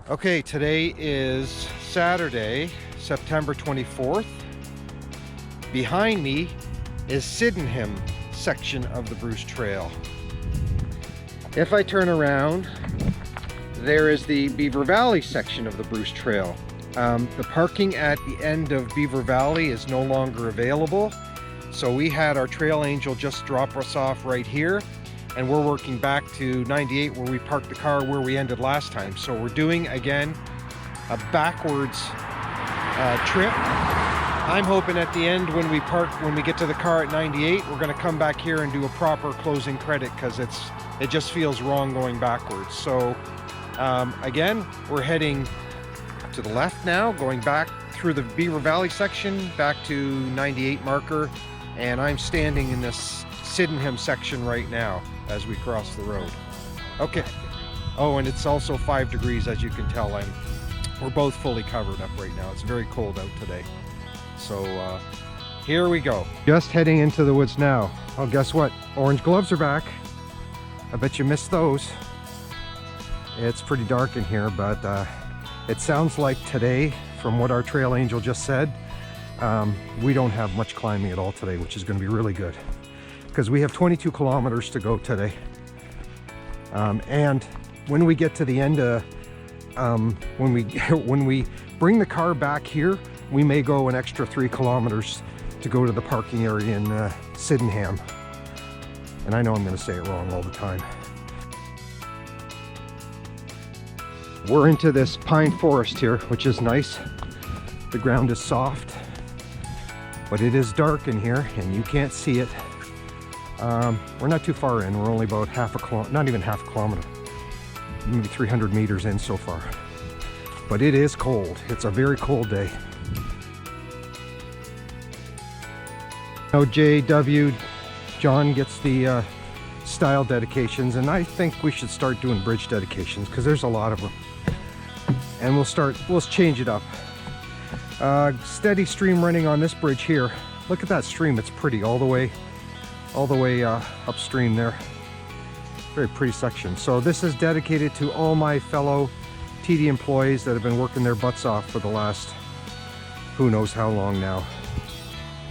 Okay, today is Saturday, September 24th. Behind me is Sydenham section of the Bruce Trail. If I turn around, there is the Beaver Valley section of the Bruce Trail. The parking at the end of Beaver Valley is no longer available, so we had our trail angel just drop us off right here, and we're working back to 98 where we parked the car where we ended last time. So we're doing again a backwards trip. I'm hoping at the end when we get to the car at 98, we're going to come back here and do a proper closing credit, because it just feels wrong going backwards. So again, we're heading to the left now, going back through the Beaver Valley section back to 98 marker, and I'm standing in this Sydenham section right now as we cross the road. Okay. Oh, and it's also 5 degrees, as you can tell. We're both fully covered up right now. It's very cold out today. So here we go. Just heading into the woods now. Oh, guess what? Orange gloves are back. I bet you missed those. It's pretty dark in here, but it sounds like today, from what our trail angel just said, we don't have much climbing at all today, which is going to be really good, because we have 22 kilometers to go today. And when we get to the end, when we bring the car back here, we may go an extra 3 kilometers to go to the parking area in Sydenham. And I know I'm going to say it wrong all the time. We're into this pine forest here, which is nice. The ground is soft, but it is dark in here and you can't see it. We're not too far in. We're only about not even half a kilometer, maybe 300 meters in so far. But it is cold. It's a very cold day. Now JW, John gets the style dedications, and I think we should start doing bridge dedications, because there's a lot of them. And we'll change it up. Steady stream running on this bridge here. Look at that stream. It's pretty all the way upstream there. Very pretty section. So this is dedicated to all my fellow TD employees that have been working their butts off for the last who knows how long now.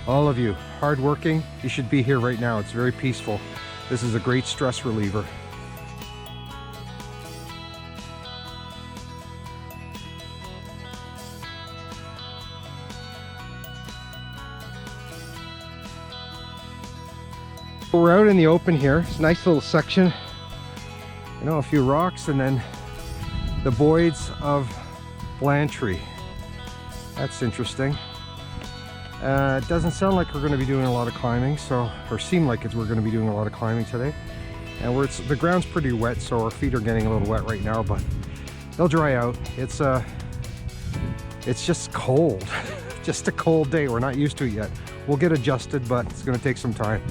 All of you, hardworking, you should be here right now. It's very peaceful. This is a great stress reliever. We're out in the open here. It's a nice little section. You know, a few rocks, and then the Boyds of Blantyre. That's interesting. It doesn't sound like we're going to be doing a lot of climbing, or seem like we're going to be doing a lot of climbing today. And the ground's pretty wet, so our feet are getting a little wet right now, but they'll dry out. It's just cold. Just a cold day. We're not used to it yet. We'll get adjusted, but it's going to take some time.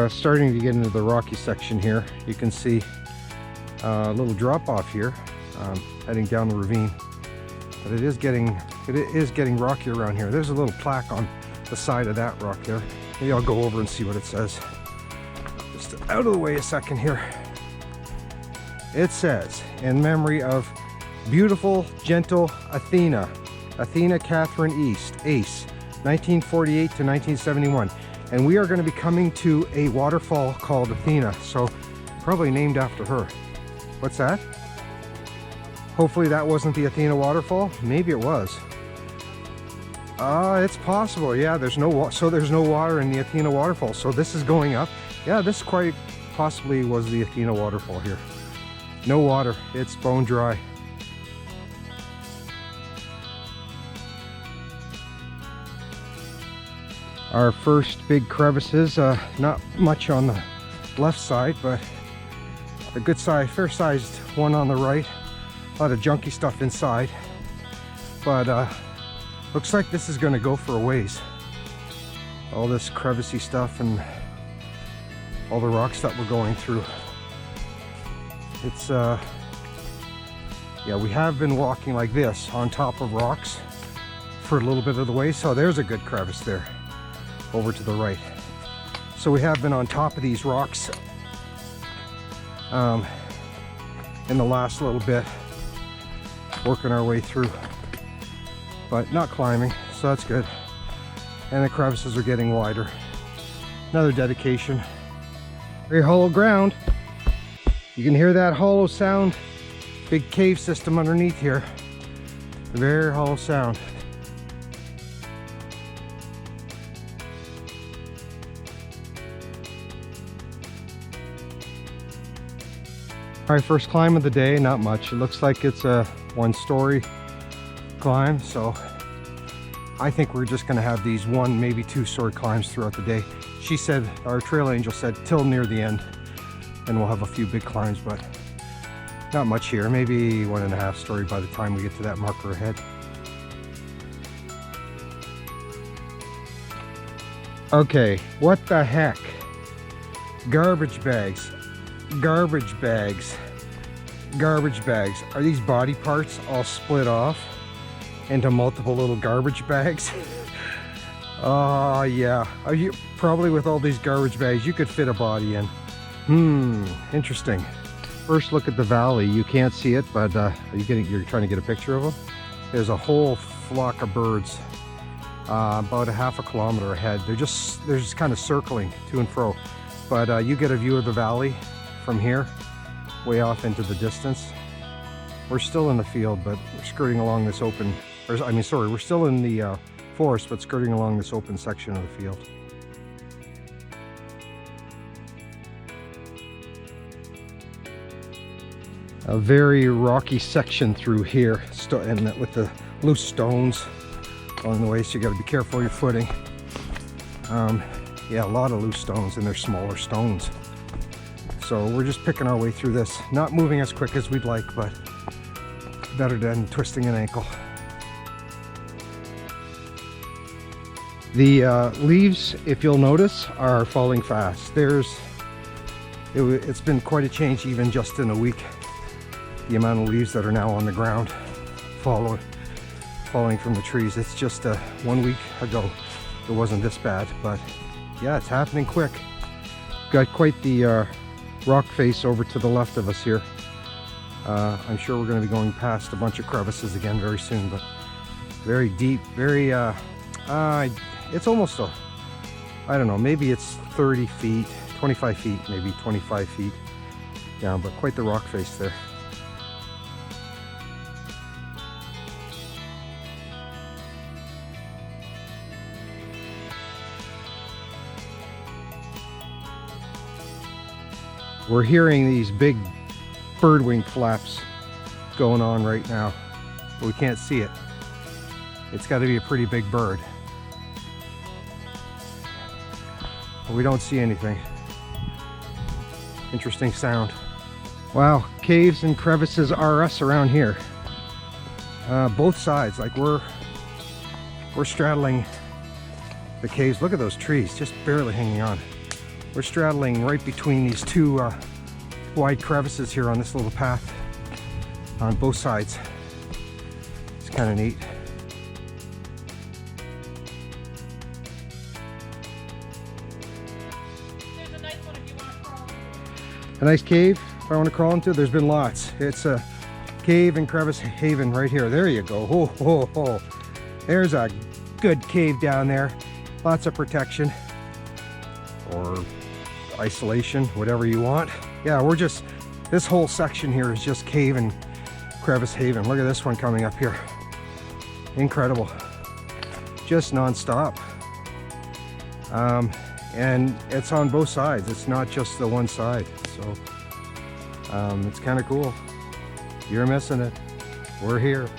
Starting to get into the rocky section here. You can see a little drop off here, heading down the ravine, but it is getting rocky around here. There's a little plaque on the side of that rock there. Maybe I'll go over and see what it says. Just out of the way a second here. It says, in memory of beautiful, gentle Athena Catherine Ace, 1948 to 1971. And we are going to be coming to a waterfall called Athena, so probably named after her. What's that? Hopefully that wasn't the Athena waterfall. Maybe it was. It's possible. Yeah, there's no water in the Athena waterfall, so this is going up. Yeah, this quite possibly was the Athena waterfall here. No water. It's bone dry. Our first big crevices, not much on the left side, but a good size, fair-sized one on the right. A lot of junky stuff inside, but looks like this is going to go for a ways. All this crevicey stuff and all the rocks that we're going through. It's yeah, we have been walking like this on top of rocks for a little bit of the way. So there's a good crevice there over to the right. So we have been on top of these rocks in the last little bit, working our way through, but not climbing, so that's good. And the crevices are getting wider. Another dedication. Very hollow ground. You can hear that hollow sound. Big cave system underneath here. Very hollow sound. All right, first climb of the day, not much. It looks like it's a one-story climb, so I think we're just gonna have these one, maybe two-story climbs throughout the day. She said, our trail angel said, till near the end, and we'll have a few big climbs, but not much here. Maybe 1.5 story by the time we get to that marker ahead. Okay, what the heck? Garbage bags. Garbage bags. Garbage bags. Are these body parts all split off into multiple little garbage bags? Oh yeah. Are you probably with all these garbage bags you could fit a body in? Interesting. First look at the valley. You can't see it, but you're trying to get a picture of them? There's a whole flock of birds about 1/2 kilometer ahead. They're just kind of circling to and fro, but you get a view of the valley from here, way off into the distance. We're still in the field, but we're skirting along this open, we're still in the forest, but skirting along this open section of the field. A very rocky section through here, and with the loose stones along the way, so you got to be careful of your footing. Yeah, a lot of loose stones, and they're smaller stones. So we're just picking our way through this, not moving as quick as we'd like, but better than twisting an ankle. The leaves, if you'll notice, are falling fast. It's been quite a change even just in a week. The amount of leaves that are now on the ground falling from the trees. It's just 1 week ago it wasn't this bad, but yeah, it's happening quick. Got quite the rock face over to the left of us here. I'm sure we're going to be going past a bunch of crevices again very soon, but very deep, very it's almost I don't know, maybe it's 30 feet, 25 feet, maybe 25 feet down, but quite the rock face there. We're hearing these big bird wing flaps going on right now, but we can't see it. It's got to be a pretty big bird. But we don't see anything. Interesting sound. Wow, caves and crevices are us around here. Both sides, like we're straddling the caves. Look at those trees, just barely hanging on. We're straddling right between these two wide crevices here on this little path on both sides. It's kind of neat. There's a nice one if you want to crawl into. A nice cave if I want to crawl into. There's been lots. It's a cave and crevice haven right here. There you go. Oh, oh, oh. There's a good cave down there. Lots of protection or isolation, whatever you want. Yeah, this whole section here is just cave and crevice haven. Look at this one coming up here. Incredible. Just non-stop. And it's on both sides. It's not just the one side. So it's kind of cool. You're missing it. We're here.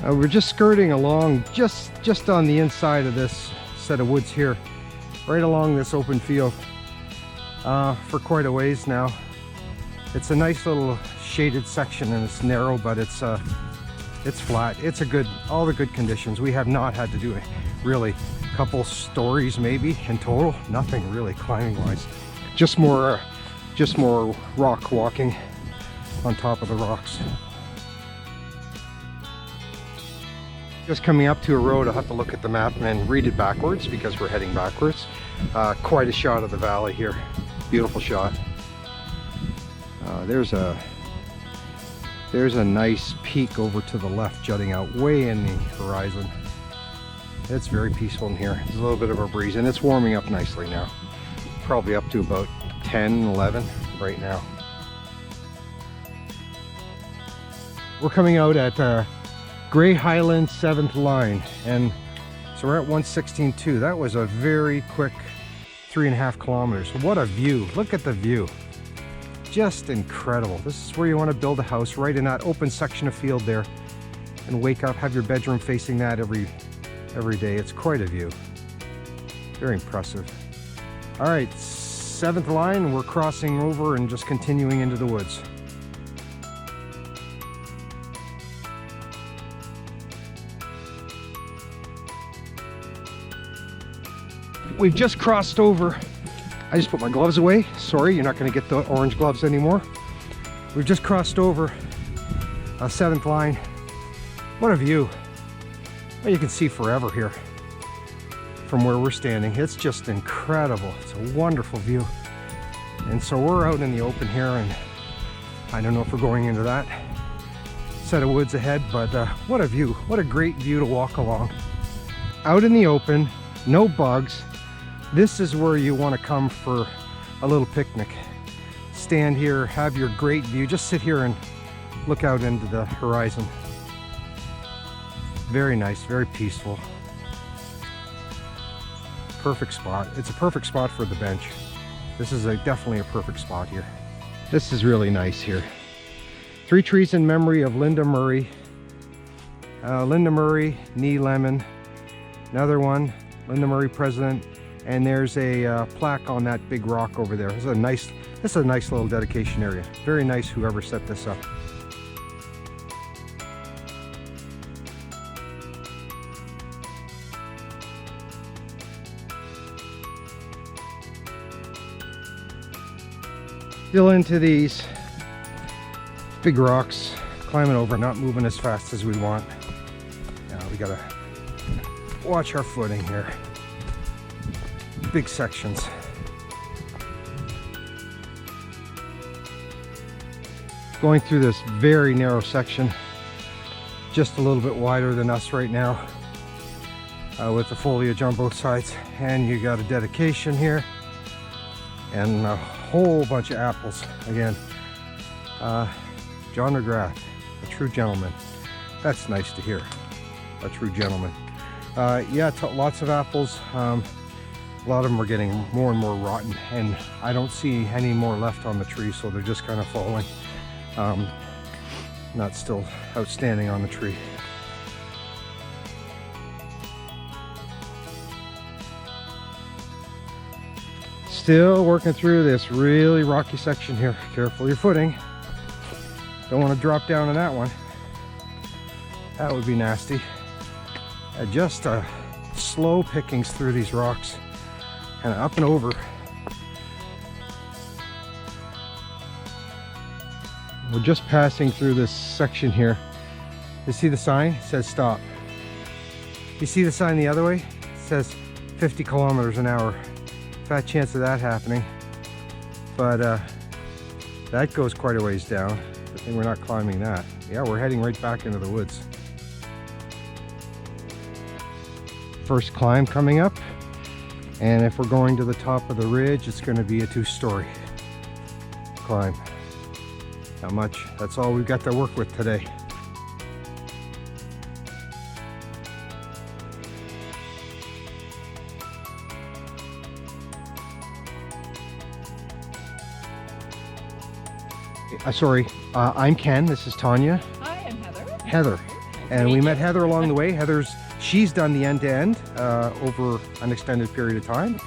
We're just skirting along just on the inside of this set of woods here, right along this open field for quite a ways now. It's a nice little shaded section and it's narrow, but it's flat. It's all the good conditions. We have not had to do really a couple stories maybe in total. Nothing really climbing wise. Just more rock walking on top of the rocks. Just coming up to a road, I'll have to look at the map and then read it backwards because we're heading backwards. Quite a shot of the valley here. Beautiful shot. There's a nice peak over to the left jutting out way in the horizon. It's very peaceful in here. There's a little bit of a breeze and it's warming up nicely now. Probably up to about 10, 11 right now. We're coming out at Grey Highland 7th line, and so we're at 116.2. That was a very quick 3.5 kilometers. What a view. Look at the view. Just incredible. This is where you want to build a house, right in that open section of field there, and wake up, have your bedroom facing that every day. It's quite a view. Very impressive. All right, 7th line, we're crossing over and just continuing into the woods. We've just crossed over. I just put my gloves away. Sorry, you're not going to get the orange gloves anymore. We've just crossed over 7th line. What a view. Well, you can see forever here from where we're standing. It's just incredible. It's a wonderful view. And so we're out in the open here, and I don't know if we're going into that set of woods ahead, but what a view. What a great view to walk along. Out in the open, no bugs. This is where you want to come for a little picnic. Stand here, have your great view. Just sit here and look out into the horizon. Very nice, very peaceful. Perfect spot. It's a perfect spot for the bench. This is definitely a perfect spot here. This is really nice here. 3 trees in memory of Linda Murray. Linda Murray, knee lemon. Another one, Linda Murray, president. And there's a plaque on that big rock over there. This is a nice little dedication area. Very nice, whoever set this up. Still into these big rocks, climbing over, not moving as fast as we want. Now we gotta watch our footing here. Big sections. Going through this very narrow section, just a little bit wider than us right now, with the foliage on both sides. And you got a dedication here and a whole bunch of apples again. John McGrath, a true gentleman. That's nice to hear. A true gentleman. Yeah, lots of apples. A lot of them are getting more and more rotten, and I don't see any more left on the tree, so they're just kind of falling. Not still outstanding on the tree. Still working through this really rocky section here. Careful your footing. Don't want to drop down on that one. That would be nasty. Just slow pickings through these rocks. Kind of up and over. We're just passing through this section here. You see the sign? It says stop. You see the sign the other way? It says 50 kilometers an hour. Fat chance of that happening. But that goes quite a ways down. Good thing we're not climbing that. Yeah, we're heading right back into the woods. First climb coming up. And if we're going to the top of the ridge, it's going to be a 2-story climb. Not much. That's all we've got to work with today. Sorry, I'm Ken. This is Tanya. Hi, I'm Heather. Heather. And we met Heather along the way. She's done the end-to-end over an extended period of time.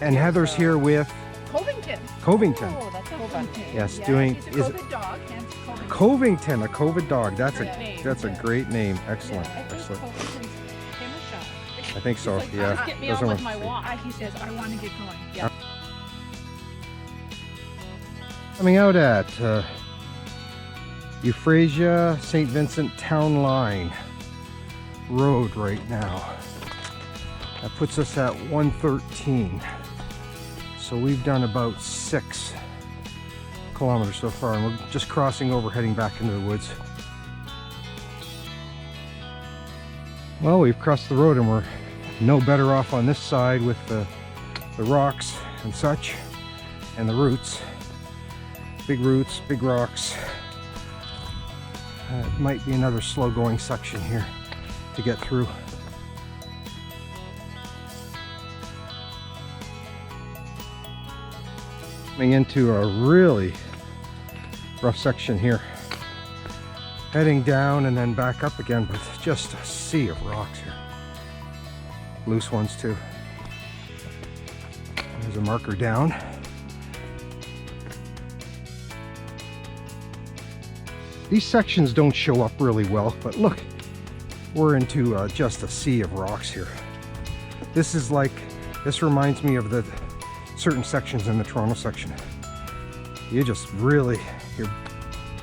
And Heather's here with Covington. Oh, that's a fun name. Yes, yeah, doing she's a COVID dog, hence Covington, a COVID dog. That's a name. great name. Excellent, Yeah, I think excellent. Covington's him or Sean. I think so. He's like, Yeah. Just get me Doesn't on with want- my walk. He says, I want to get going. Yeah. Coming out at Euphrasia St. Vincent Town Line Road right now. That puts us at 113. So we've done about 6 kilometers so far, and we're just crossing over, heading back into the woods. Well, we've crossed the road and we're no better off on this side with the rocks and such, and the roots. Big roots, big rocks. It might be another slow going section here to get through. Coming into a really rough section here. Heading down and then back up again with just a sea of rocks here. Loose ones too. There's a marker down. These sections don't show up really well, but look, we're into just a sea of rocks here. This reminds me of the certain sections in the Toronto section. You're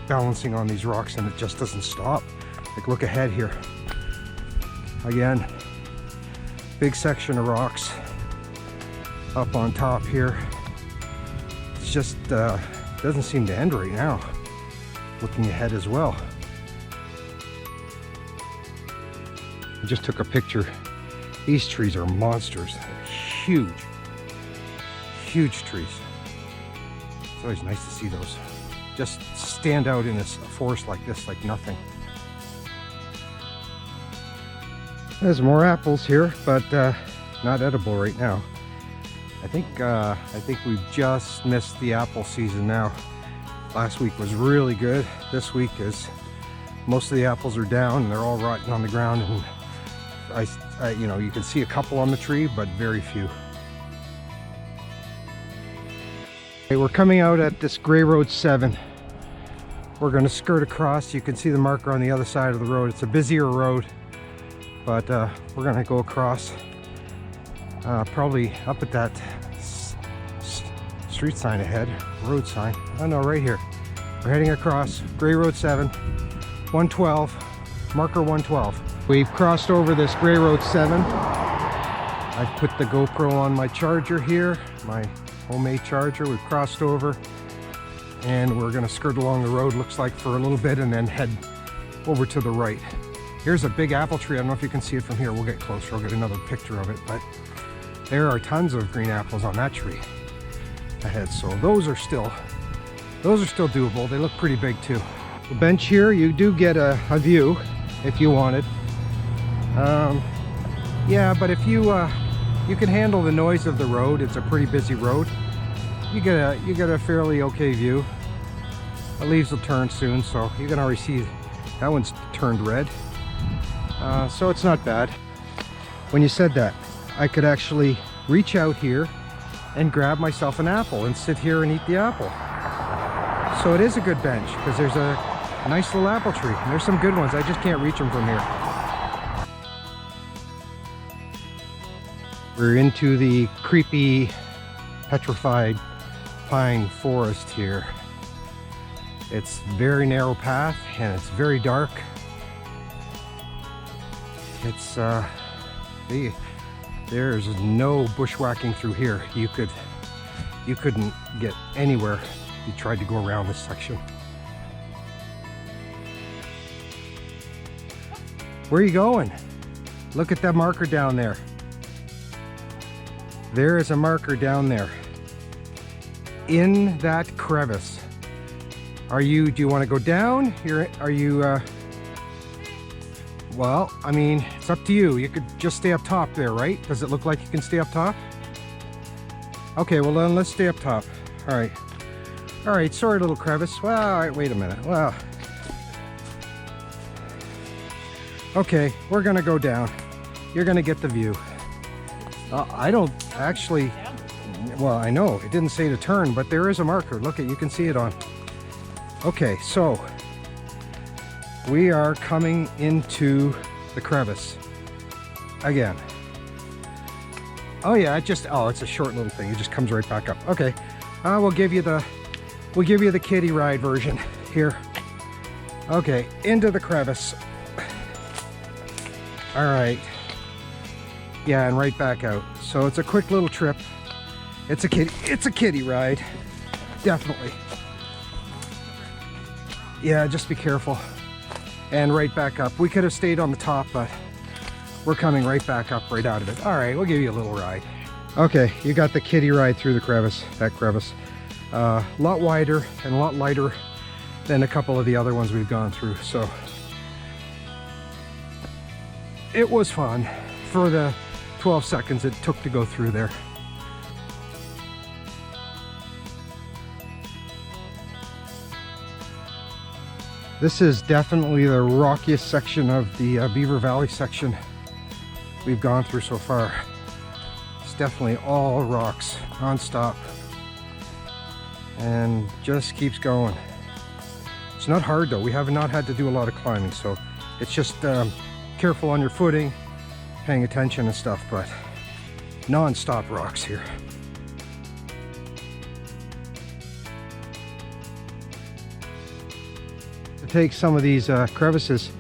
balancing on these rocks and it just doesn't stop. Like, look ahead here. Again, big section of rocks up on top here. It's just doesn't seem to end right now. Looking ahead as well. I just took a picture. These trees are monsters. They're huge. Huge trees. It's always nice to see those just stand out in a forest like this, like nothing. There's more apples here, but not edible right now. I think we've just missed the apple season now. Last week was really good. This week is most of the apples are down and they're all rotting on the ground, and you can see a couple on the tree, but very few. Okay, we're coming out at this Grey Road 7. We're going to skirt across. You can see the marker on the other side of the road. It's a busier road, but we're going to go across, probably up at that street sign ahead, road sign. Oh no, right here. We're heading across Grey Road 7, 112, marker 112. We've crossed over this Grey Road 7. I've put the GoPro on my charger here, my homemade charger. We've crossed over and we're going to skirt along the road, looks like, for a little bit, and then head over to the right. Here's a big apple tree. I don't know if you can see it from here. We'll get closer. I'll get another picture of it, but there are tons of green apples on that tree ahead. So those are still doable. They look pretty big too. The bench here, you do get a view if you wanted. Yeah, but if you can handle the noise of the road, it's a pretty busy road, you get a fairly okay view. The leaves will turn soon, so you can already see that one's turned red. So it's not bad. When you said that, I could actually reach out here and grab myself an apple and sit here and eat the apple. So it is a good bench because there's a nice little apple tree. And there's some good ones. I just can't reach them from here. We're into the creepy petrified pine forest here. It's very narrow path and it's very dark. It's there's no bushwhacking through here. You couldn't get anywhere if you tried to go around this section. Where are you going? Look at that marker down there. There is a marker down there in that crevice. Do you want to go down? Well, I mean, it's up to you. You could just stay up top there, right? Does it look like you can stay up top? Okay, well then let's stay up top. All right, sorry, little crevice. Well, all right, wait a minute. Well, okay, we're gonna go down. You're gonna get the view. I don't actually, well, I know it didn't say to turn, but there is a marker. Look, you can see it on. Okay, so we are coming into the crevice again. Oh yeah, it's a short little thing. It just comes right back up. Okay, we'll give you the kiddie ride version here. Okay, into the crevice. All right. Yeah, and right back out. So it's a quick little trip. It's a kiddie ride. Definitely. Yeah, just be careful. And right back up. We could have stayed on the top, but we're coming right back up right out of it. All right, we'll give you a little ride. Okay, you got the kiddie ride through the crevice, that crevice. A lot wider and a lot lighter than a couple of the other ones we've gone through. So it was fun for the 12 seconds it took to go through there. This is definitely the rockiest section of the Beaver Valley section we've gone through so far. It's definitely all rocks, non-stop, and just keeps going. It's not hard though. We have not had to do a lot of climbing, so it's just careful on your footing, paying attention and stuff, but non-stop rocks here. To take some of these crevices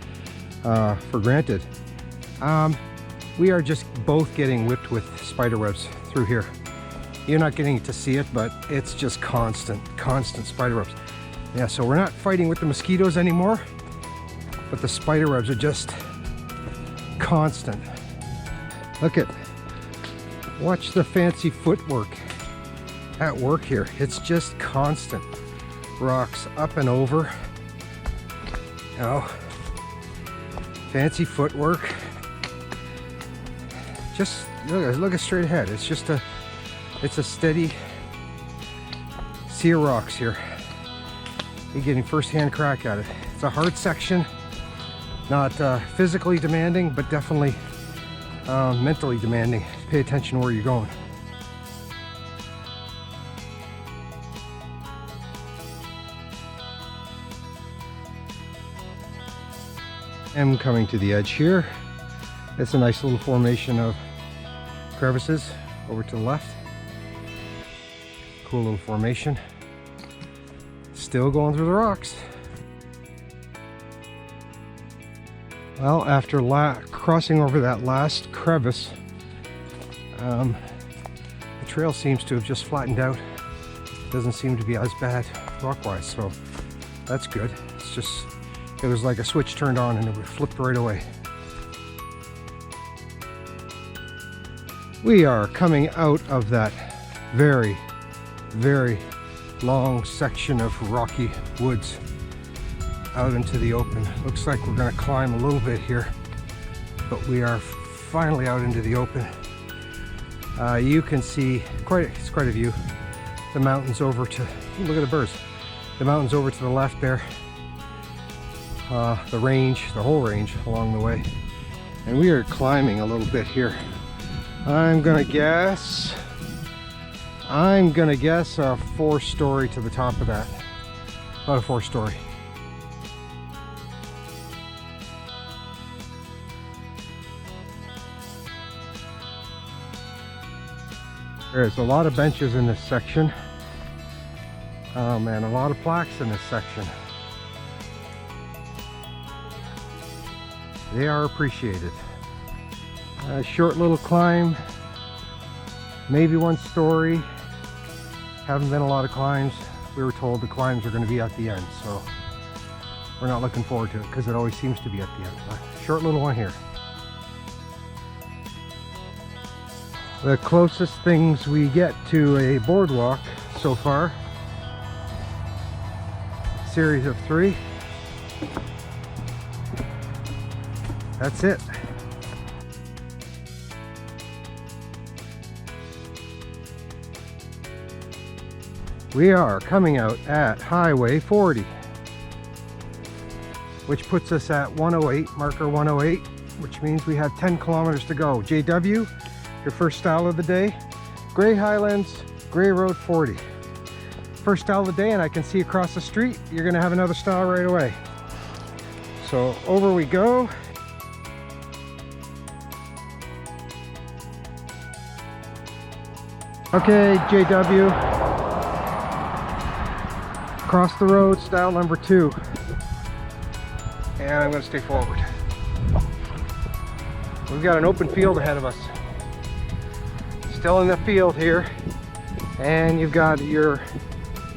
for granted, we are just both getting whipped with spider webs through here. You're not getting to see it, but it's just constant spider webs. Yeah, so we're not fighting with the mosquitoes anymore, but the spider webs are just constant. Watch the fancy footwork at work here. It's just constant. Rocks up and over. Oh, fancy footwork. Just look straight ahead. It's just it's a steady sea of rocks here. You're getting first-hand crack at it. It's a hard section, not physically demanding, but definitely mentally demanding. Pay attention where you're going. I'm coming to the edge here. It's a nice little formation of crevices over to the left. Cool little formation. Still going through the rocks. Well, after crossing over that last crevice, the trail seems to have just flattened out. Doesn't seem to be as bad rock-wise, so that's good. It's just, it was like a switch turned on and it flipped right away. We are coming out of that very, very long section of rocky woods out into the open. Looks like we're going to climb a little bit here, but we are finally out into the open. You can see it's quite a view. The mountains over to, look at the birds. The mountains over to the left there. The range, the whole range along the way. And we are climbing a little bit here. I'm gonna guess a 4-story to the top of that. About a 4-story. There's a lot of benches in this section. Oh man, a lot of plaques in this section. They are appreciated. A short little climb, maybe 1 story. Haven't been a lot of climbs. We were told the climbs are going to be at the end, so we're not looking forward to it because it always seems to be at the end. A short little one here. The closest things we get to a boardwalk so far, series of 3. That's it. We are coming out at Highway 40, which puts us at 108, marker 108, which means we have 10 kilometers to go. JW, your first style of the day, Grey Highlands, Grey Road 40. First style of the day, and I can see across the street, you're gonna have another style right away. So over we go. Okay, JW. Across the road, style number 2. and I'm going to stay forward. We've got an open field ahead of us. Still in the field here, and you've got your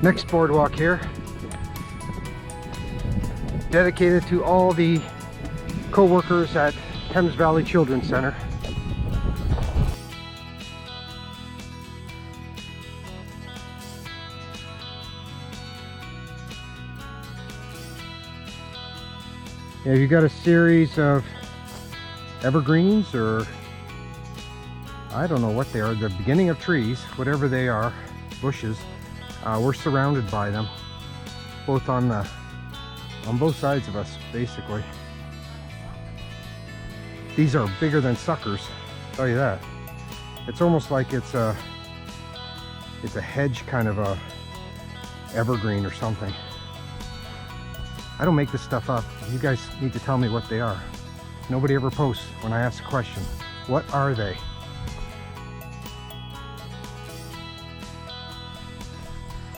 next boardwalk here, dedicated to all the co-workers at Thames Valley Children's Center. Yeah, you've got a series of evergreens, or I don't know what they are, the beginning of trees, whatever they are, bushes. We're surrounded by them, both on both sides of us, basically. These are bigger than suckers, I'll tell you that. It's almost like it's a hedge kind of a evergreen or something. I don't make this stuff up. You guys need to tell me what they are. Nobody ever posts when I ask a question. What are they?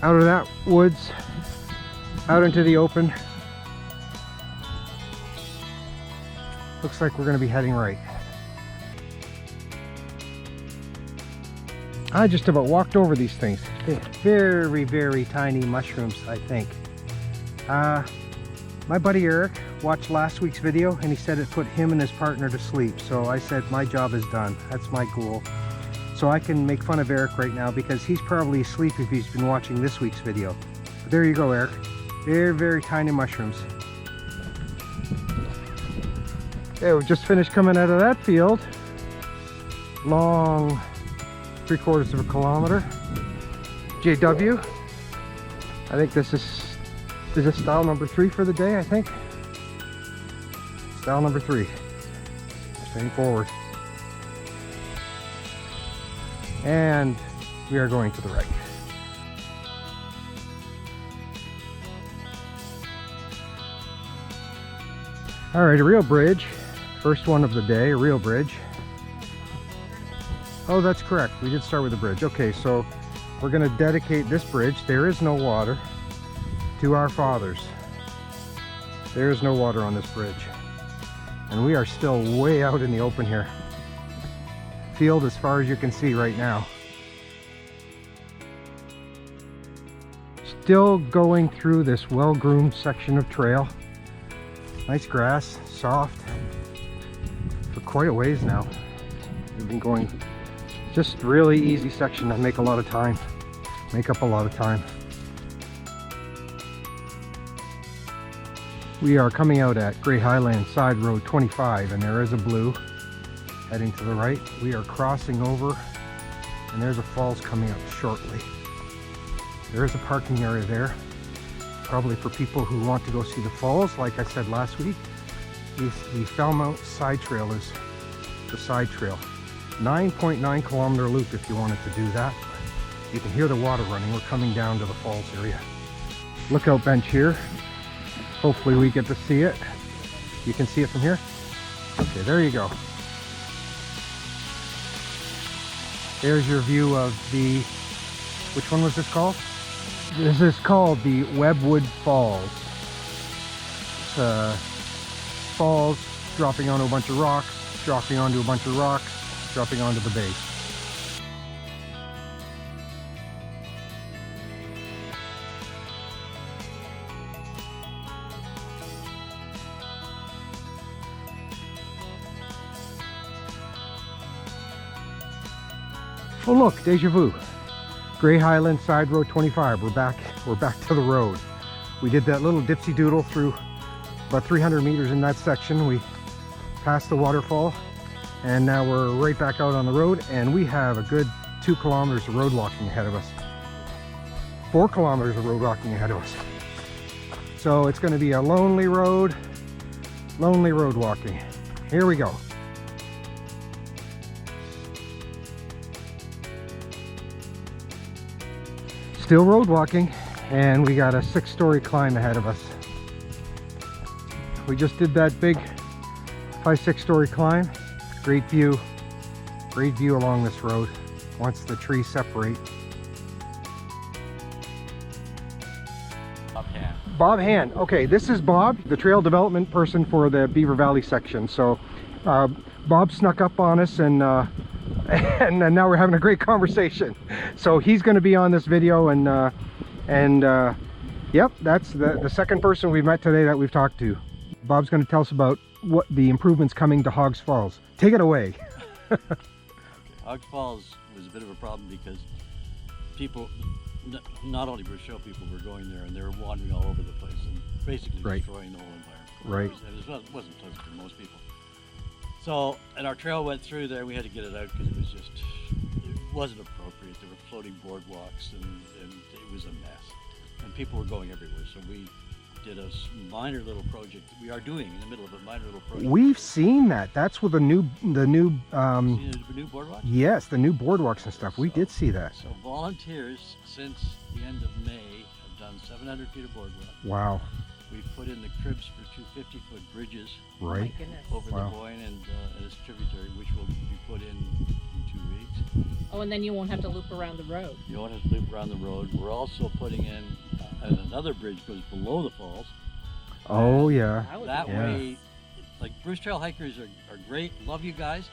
Out of that woods, out into the open. Looks like we're going to be heading right. I just about walked over these things. They're very, very tiny mushrooms, I think. My buddy Eric watched last week's video and he said it put him and his partner to sleep. So I said my job is done. That's my goal. So I can make fun of Eric right now because he's probably asleep if he's been watching this week's video. But there you go, Eric. Very, very tiny mushrooms. Okay, we just finished coming out of that field. Long 3/4 of a kilometer. JW. I think this is style number 3 for the day, I think. Style number 3. Staying forward. And we are going to the right. All right, a real bridge. First one of the day, a real bridge. Oh, that's correct. We did start with a bridge. Okay, so we're going to dedicate this bridge. There is no water. To our fathers. There is no water on this bridge. And we are still way out in the open here. Field as far as you can see right now. Still going through this well-groomed section of trail. Nice grass, soft. For quite a ways now. We've been going just really easy section that make a lot of time. Make up a lot of time. We are coming out at Grey Highland Side Road 25, and there is a blue heading to the right. We are crossing over, and there's a falls coming up shortly. There is a parking area there, probably for people who want to go see the falls. Like I said last week, the Falmouth Side Trail is the side trail. 9.9 kilometer loop if you wanted to do that. You can hear the water running. We're coming down to the falls area. Lookout bench here. Hopefully we get to see it. You can see it from here? Okay, there you go. There's your view of the, which one was this called? This is called the Webwood Falls. It's falls dropping onto a bunch of rocks, dropping onto a bunch of rocks, dropping onto the base. Oh look, deja vu. Grey Highland Side Road 25. We're back to the road. We did that little dipsy doodle through about 300 meters in that section. We passed the waterfall and now we're right back out on the road, and we have a good 2 kilometers of road walking ahead of us. 4 kilometers of road walking ahead of us. So it's going to be a lonely road walking. Here we go. Still road walking, and we got a 6-story climb ahead of us. We just did that big 5-6-story climb. Great view along this road once the trees separate. Bob Hand. Okay, this is Bob, the trail development person for the Beaver Valley section. So Bob snuck up on us, and and now we're having a great conversation. So he's going to be on this video, and yep, that's the second person we've met today that we've talked to. Bob's going to tell us about what the improvements coming to Hogs Falls. Take it away. Hogs Falls was a bit of a problem because people, not only Bruce Trail people, were going there and they were wandering all over the place and basically destroying the whole environment. Right. It wasn't pleasant for most people. So, and our trail went through there. We had to get it out because it wasn't appropriate. There were floating boardwalks and it was a mess. And people were going everywhere. So we did a minor little project. We are doing in the middle of a minor little project. We've seen that. That's with the new Seen the new boardwalk? yes, the new boardwalks and stuff. We did see that. So volunteers since the end of May have done 700 feet of boardwalk. Wow. We've put in the cribs for 2 50-foot bridges Oh my Right. goodness. over the Boyne and its tributary, which will be put in 2 weeks. Oh, and then you won't have to loop around the road. You don't have to loop around the road. We're also putting in another bridge goes below the falls. Oh yeah. That Yeah. way, like Bruce Trail hikers are great, love you guys,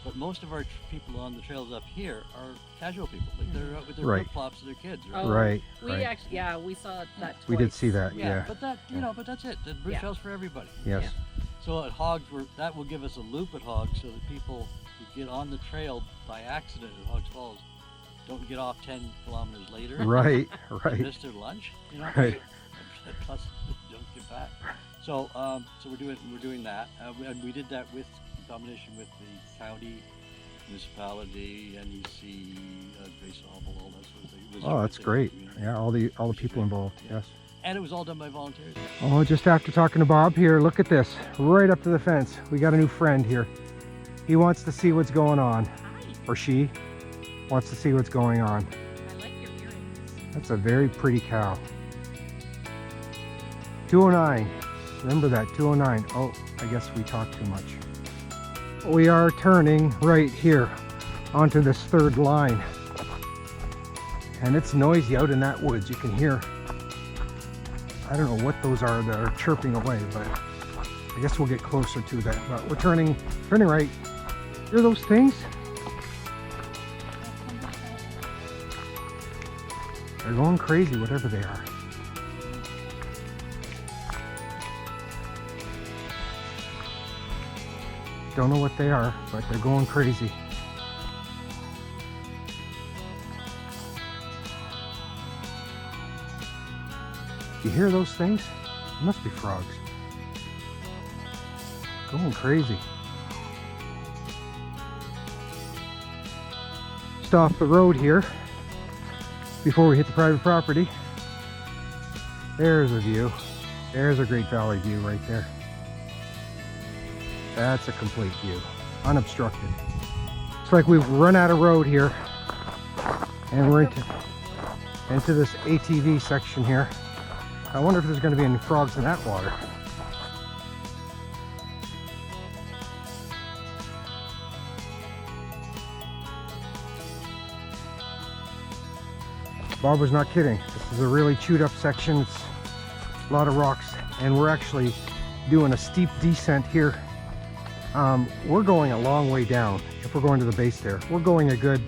but most of our people on the trails up here are casual people. Like they're out with their Right. flip-flops and their kids. Oh, Right. We right. actually, yeah, we saw that twice. We did see that. Yeah. But that, but that's it. The Bruce Yeah. Trail's for everybody. Yes. Yeah. So at Hogs, that will give us a loop at Hogs so that people who get on the trail by accident at Hogs Falls don't get off 10 kilometers later. Right. and Right. miss their lunch, Right. Plus, don't get back. So, so we're doing that, and we did that with in combination with the county, municipality, NEC, Grace Hobble, all that sort of thing. It was Oh, that's within the great. community. Yeah, all the people involved. Yeah. Yes. And it was all done by volunteers. Oh, just after talking to Bob here, look at this. Right up to the fence. We got a new friend here. He wants to see what's going on. Hi. Or she wants to see what's going on. I like your earrings. That's a very pretty cow. 209. Remember that, 209. Oh, I guess we talked too much. We are turning right here onto this third line. And it's noisy out in that woods. You can hear, I don't know what those are that are chirping away, but I guess we'll get closer to that. But we're turning right. Hear those things? They're going crazy, whatever they are. Don't know what they are, but they're going crazy. You hear those things? It must be frogs. Going crazy. Just off the road here, before we hit the private property. There's a view. There's a Great Valley view right there. That's a complete view, unobstructed. It's like we've run out of road here, and we're into this ATV section here. I wonder if there's going to be any frogs in that water. Bob was not kidding. This is a really chewed up section. It's a lot of rocks, and we're actually doing a steep descent here. We're going a long way down if we're going to the base there. We're going a good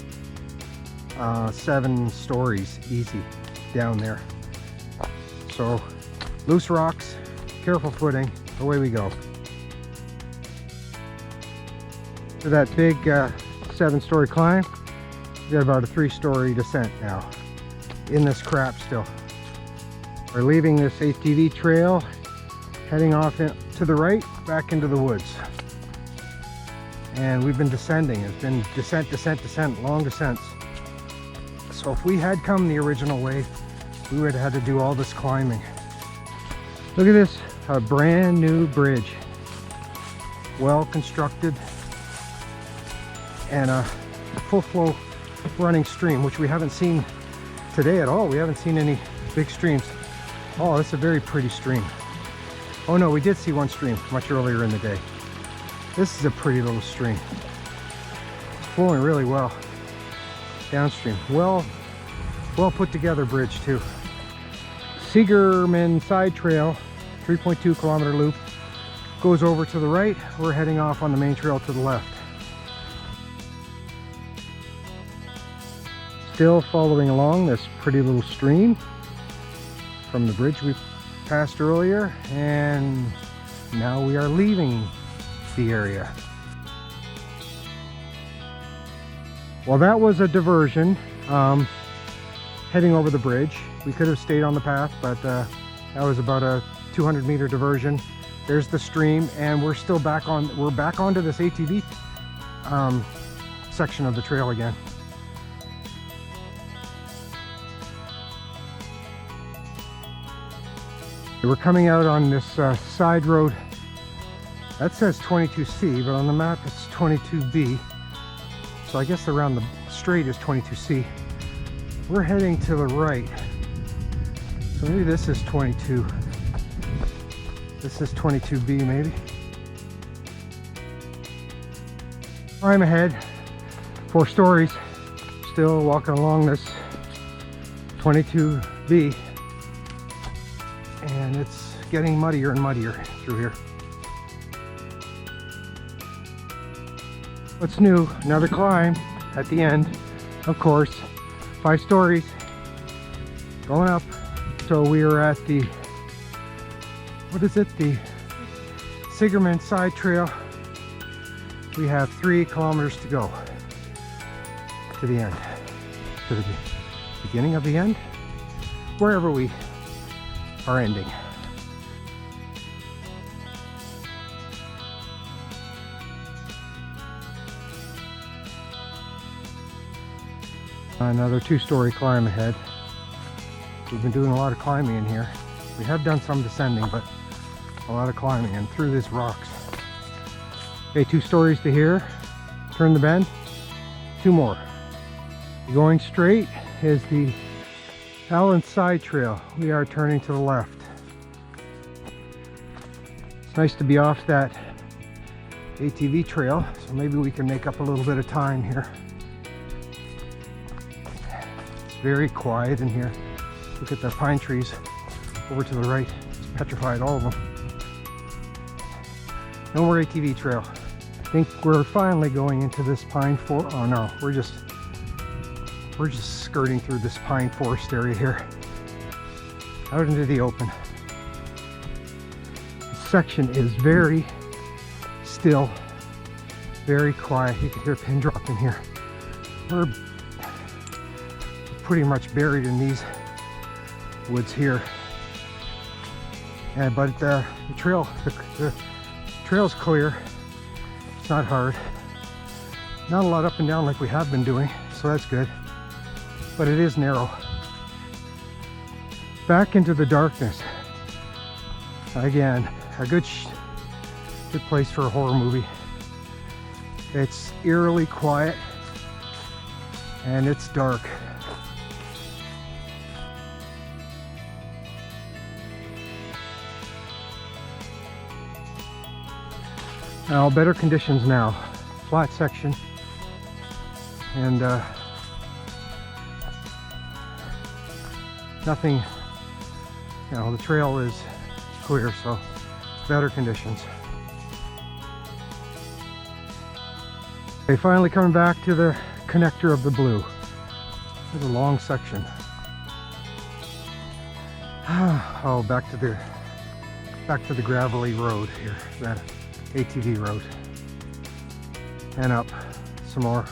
7 stories easy down there. So loose rocks, careful footing, away we go. To that big 7-story climb, we got about a 3-story descent now in this crap still. We're leaving this ATV trail, heading off to the right, back into the woods. And we've been descending. It's been descent, descent, descent, long descents. So if we had come the original way, we would have had to do all this climbing. Look at this, a brand new bridge. Well constructed. And a full flow running stream, which we haven't seen today at all. We haven't seen any big streams. Oh, that's a very pretty stream. Oh no, we did see one stream much earlier in the day. This is a pretty little stream. It's flowing really well downstream. Well put together bridge too. Sydenham side trail, 3.2 kilometer loop, goes over to the right. We're heading off on the main trail to the left. Still following along this pretty little stream from the bridge we passed earlier, and now we are leaving the area. Well, that was a diversion, heading over the bridge. We could have stayed on the path, but that was about a 200-meter diversion. There's the stream, and we're still back on. We're back onto this ATV section of the trail again. We're coming out on this side road. That says 22C, but on the map it's 22B. So I guess around the straight is 22C. We're heading to the right. So maybe this is 22. This is 22B maybe. I'm ahead. 4 stories. Still walking along this 22B. And it's getting muddier and muddier through here. What's new? Another climb at the end, of course. 5 stories going up. So we are at the, what is it? The Sydenham side trail. We have 3 kilometers to go to the end, to the beginning of the end, wherever we are ending. Another 2-story climb ahead. We've been doing a lot of climbing in here. We have done some descending, but a lot of climbing and through these rocks. Okay, 2 stories to here. Turn the bend. 2 more. Going straight is the Allen side trail. We are turning to the left. It's nice to be off that ATV trail, so maybe we can make up a little bit of time here. It's very quiet in here. Look at the pine trees over to the right. It's petrified, all of them. No more ATV trail. I think we're finally going into this pine forest. Oh no, we're just skirting through this pine forest area here, out into the open. This section is very still, very quiet. You can hear a pin drop in here. We're pretty much buried in these woods here, but the trail's clear. It's not hard, not a lot up and down like we have been doing, so that's good. But it is narrow. Back into the darkness. Again, a good place for a horror movie. It's eerily quiet and it's dark. Now, better conditions now. Flat section and nothing, you know, the trail is clear, so better conditions. Okay, finally coming back to the connector of the blue. There's a long section. Oh, back to the gravelly road here, that ATV road, and up some more.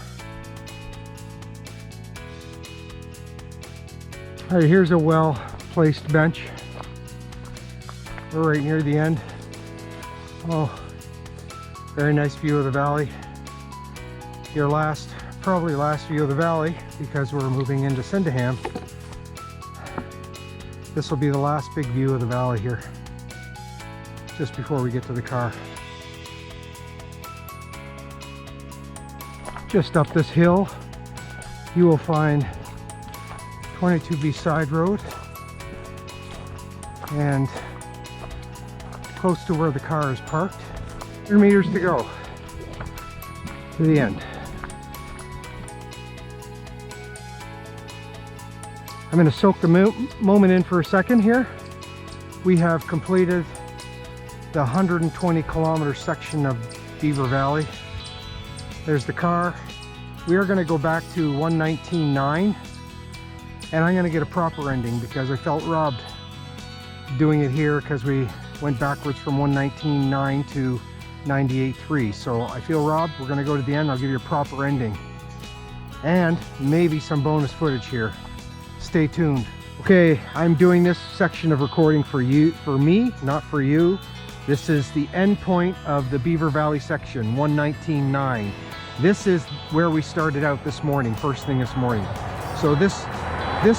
All right, here's a well-placed bench. We're right near the end. Oh, very nice view of the valley. Your probably last view of the valley, because we're moving into Sydenham. This will be the last big view of the valley here, just before we get to the car. Just up this hill, you will find 22B side road, and close to where the car is parked. 100 meters to go to the end. I'm going to soak the moment in for a second here. We have completed the 120 kilometer section of Beaver Valley. There's the car. We are going to go back to 119.9, and I'm going to get a proper ending because I felt robbed doing it here because we went backwards from 119.9 to 98.3. So I feel robbed. We're going to go to the end. I'll give you a proper ending and maybe some bonus footage here. Stay tuned. Okay, I'm doing this section of recording for me, not for you. This is the end point of the Beaver Valley section, 119.9. This is where we started out this morning, first thing this morning. So this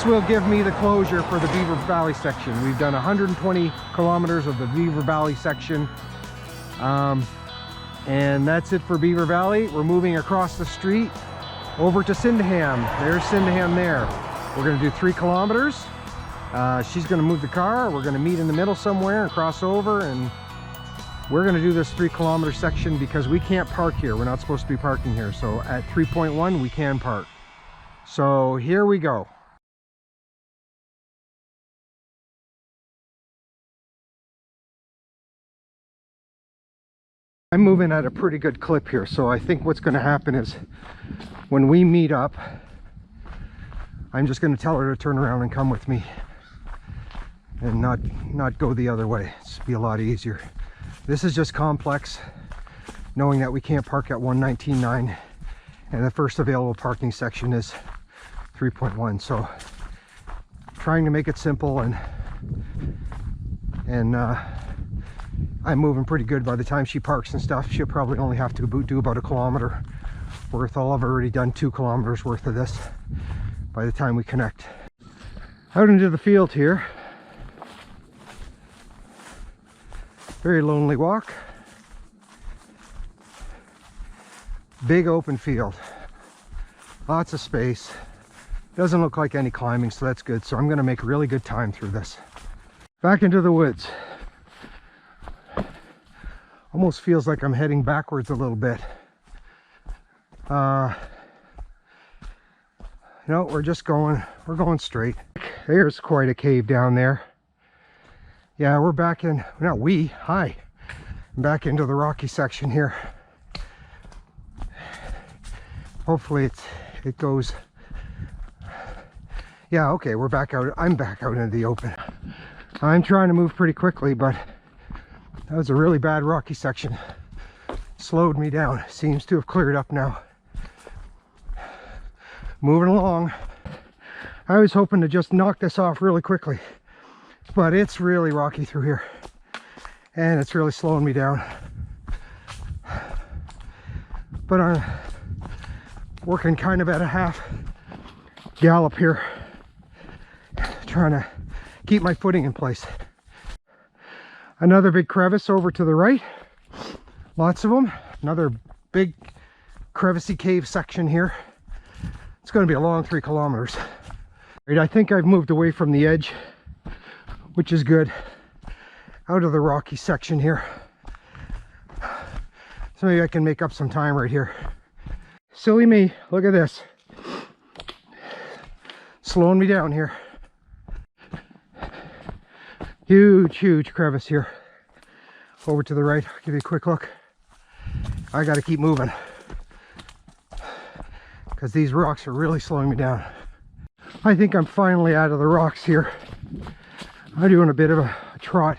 will give me the closure for the Beaver Valley section. We've done 120 kilometers of the Beaver Valley section. And that's it for Beaver Valley. We're moving across the street over to Sydenham. There's Sydenham there. We're gonna do 3 kilometers. She's gonna move the car. We're gonna meet in the middle somewhere and cross over, and we're gonna do this 3 kilometer section because we can't park here. We're not supposed to be parking here. So at 3.1 we can park. So here we go. I'm moving at a pretty good clip here, so I think what's going to happen is when we meet up, I'm just going to tell her to turn around and come with me and not go the other way. It's be a lot easier. This is just complex, knowing that we can't park at 119.9 and the first available parking section is 3.1. So trying to make it simple, and I'm moving pretty good. By the time she parks and stuff, she'll probably only have to do about 1 kilometer worth. I'll have already done 2 kilometers worth of this by the time we connect. Out into the field here. Very lonely walk. Big open field. Lots of space. Doesn't look like any climbing, so that's good. So I'm going to make really good time through this. Back into the woods. Almost feels like I'm heading backwards a little bit. No, we're going straight. There's quite a cave down there. Yeah, we're back in, back into the rocky section here. Hopefully it goes, yeah, okay, we're back out. I'm back out into the open. I'm trying to move pretty quickly, but that was a really bad rocky section. Slowed me down. Seems to have cleared up now. Moving along. I was hoping to just knock this off really quickly, but it's really rocky through here and it's really slowing me down. But I'm working kind of at a half gallop here, trying to keep my footing in place. Another big crevice over to the right, lots of them. Another big crevicey cave section here. It's going to be a long 3 kilometers. Right, I think I've moved away from the edge, which is good. Out of the rocky section here. So maybe I can make up some time right here. Silly me, look at this. Slowing me down here. Huge crevice here. Over to the right, I'll give you a quick look. I gotta keep moving because these rocks are really slowing me down. I think I'm finally out of the rocks here. I'm doing a bit of a trot,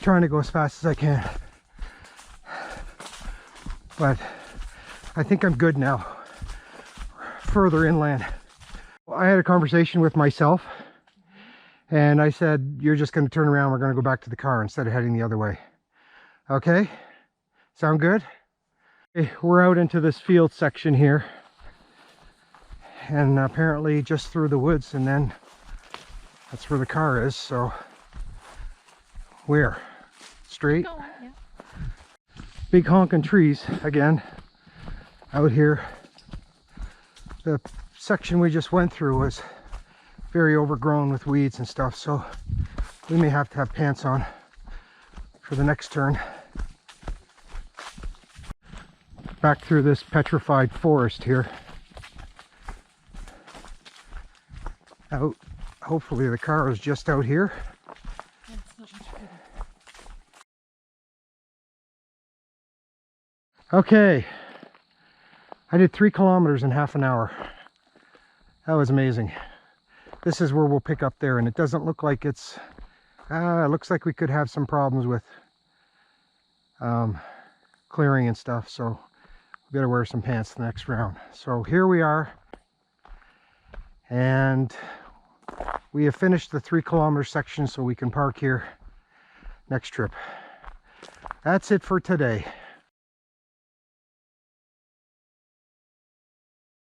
trying to go as fast as I can. But I think I'm good now. Further inland. I had a conversation with myself and I said, you're just going to turn around, we're going to go back to the car instead of heading the other way. Okay? Sound good? Okay, we're out into this field section here. And apparently just through the woods, and then that's where the car is. So where? Straight? Go on, yeah. Big honking trees again out here. The section we just went through was very overgrown with weeds and stuff, so we may have to have pants on for the next turn. Back through this petrified forest here. out. Hopefully the car is just out here. That's not much further. Okay, I did 3 kilometers in half an hour. That was amazing. This is where we'll pick up there, and it doesn't look like it's, it looks like we could have some problems with clearing and stuff, so we gotta wear some pants the next round. So here we are, and we have finished the 3 kilometer section, so we can park here next trip. That's it for today.